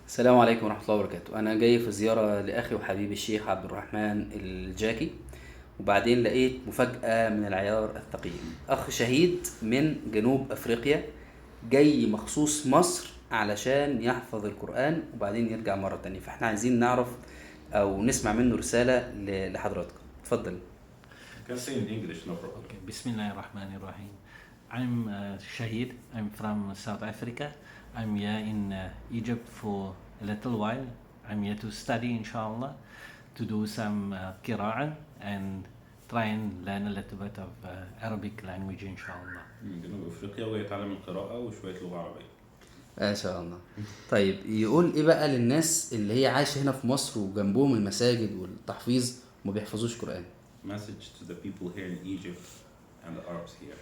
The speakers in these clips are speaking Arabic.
السلام عليكم ورحمة الله وبركاته. أنا جاي في زيارة لأخي وحبيبي الشيخ عبد الرحمن الجاكي، وبعدين لقيت مفاجأة من العيار الثقيل. أخ شهيد من جنوب أفريقيا جاي مخصوص مصر علشان يحفظ القرآن وبعدين يرجع مرة تانية، فاحنا عايزين نعرف أو نسمع منه رسالة لحضراتكم. اتفضل. Can say in English, no problem. Okay, Bismillahirrahmanirrahim. I'm Shahid. I'm from South Africa. I'm here in Egypt for a little while. I'm here to study, inshallah, to do some Qur'an and try and learn a little bit of Arabic language, inshallah. من جنوب افريقيا ويتعلم القراءة وشوية لغة عربية. ما شاء الله. طيب يقول ايه بقى للناس اللي هي عايشة هنا في مصر وجنبهم المساجد والتحفيظ وما بيحفظوش قرآن؟ Message to the people here in Egypt and the Arabs here.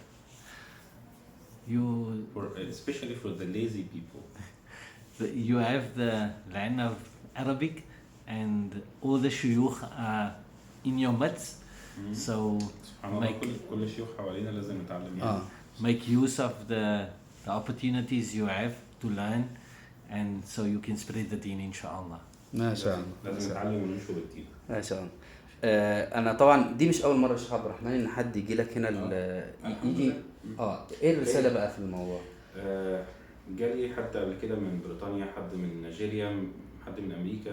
Especially for the lazy people. You have the line of Arabic and all the shuyukh are in your midst. So سبحان الله كل شيوخ حوالينا لازم نتعلم يعني. Make use of the opportunities you have to learn and so you can spread the deen inshallah. ما شاء الله. لازم نتعلم وننشر الدين. ما شاء الله. انا طبعا دي مش اول مره يا شيخ عبد الرحمن ان حد يجي لك هنا يجي ايه الرساله بقى في الموضوع؟ جالي حد قبل كده من بريطانيا، حد من نيجيريا، حد من امريكا.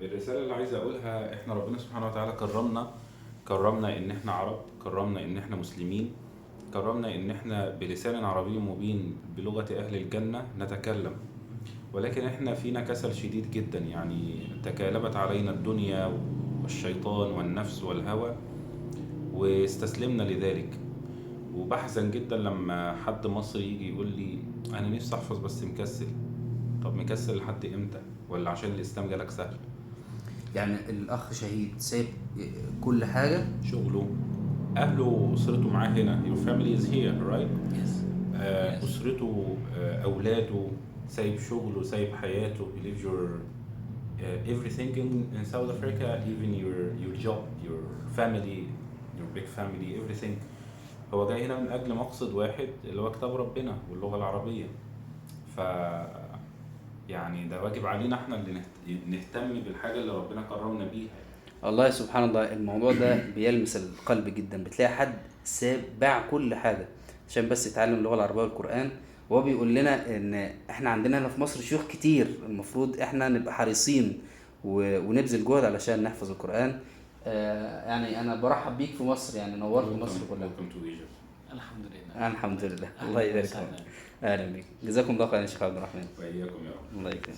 الرساله اللي عايز اقولها، احنا ربنا سبحانه وتعالى كرمنا ان احنا عرب، كرمنا ان احنا مسلمين، كرمنا ان احنا بلسان عربي مبين بلغه اهل الجنه نتكلم، ولكن احنا فينا كسل شديد جدا. يعني تكالبت علينا الدنيا والشيطان والنفس والهوى واستسلمنا لذلك. وبحزن جدا لما حد مصري يجي يقول لي انا نفسي احفظ بس مكسل. طب مكسل لحد امتى؟ ولا عشان الاسلام جالك سهل؟ يعني الاخ شهيد سايب كل حاجه، شغله، اهله، اسرته معاه هنا. your family is here, right? Yes. اسرته، اولاده، سايب شغله، سايب حياته. you leave your everything in South Africa, even your job, your family, your big family, everything. هو جاي هنا من اجل مقصد واحد اللي هو كتاب ربنا واللغه العربيه. ف يعني ده واجب علينا احنا اللي نهتم بالحاجه اللي ربنا كرمنا بيها. الله سبحان الله. الموضوع ده بيلمس القلب جدا. بتلاقي حد ساب باع كل حاجه عشان بس يتعلم اللغه العربيه والقران، وهو بيقول لنا ان احنا عندنا هنا في مصر شيوخ كتير، المفروض احنا نبقى حريصين ونبذل جهد علشان نحفظ القرآن. يعني انا برحب بيك في مصر، يعني نورت مصر كلها. الحمد لله. الحمد لله. الله يبارك فيك. اهلا بيك. جزاكم الله خيرا يا شيخ عبد الرحمن. واياكم يا رب. الله يكرمك.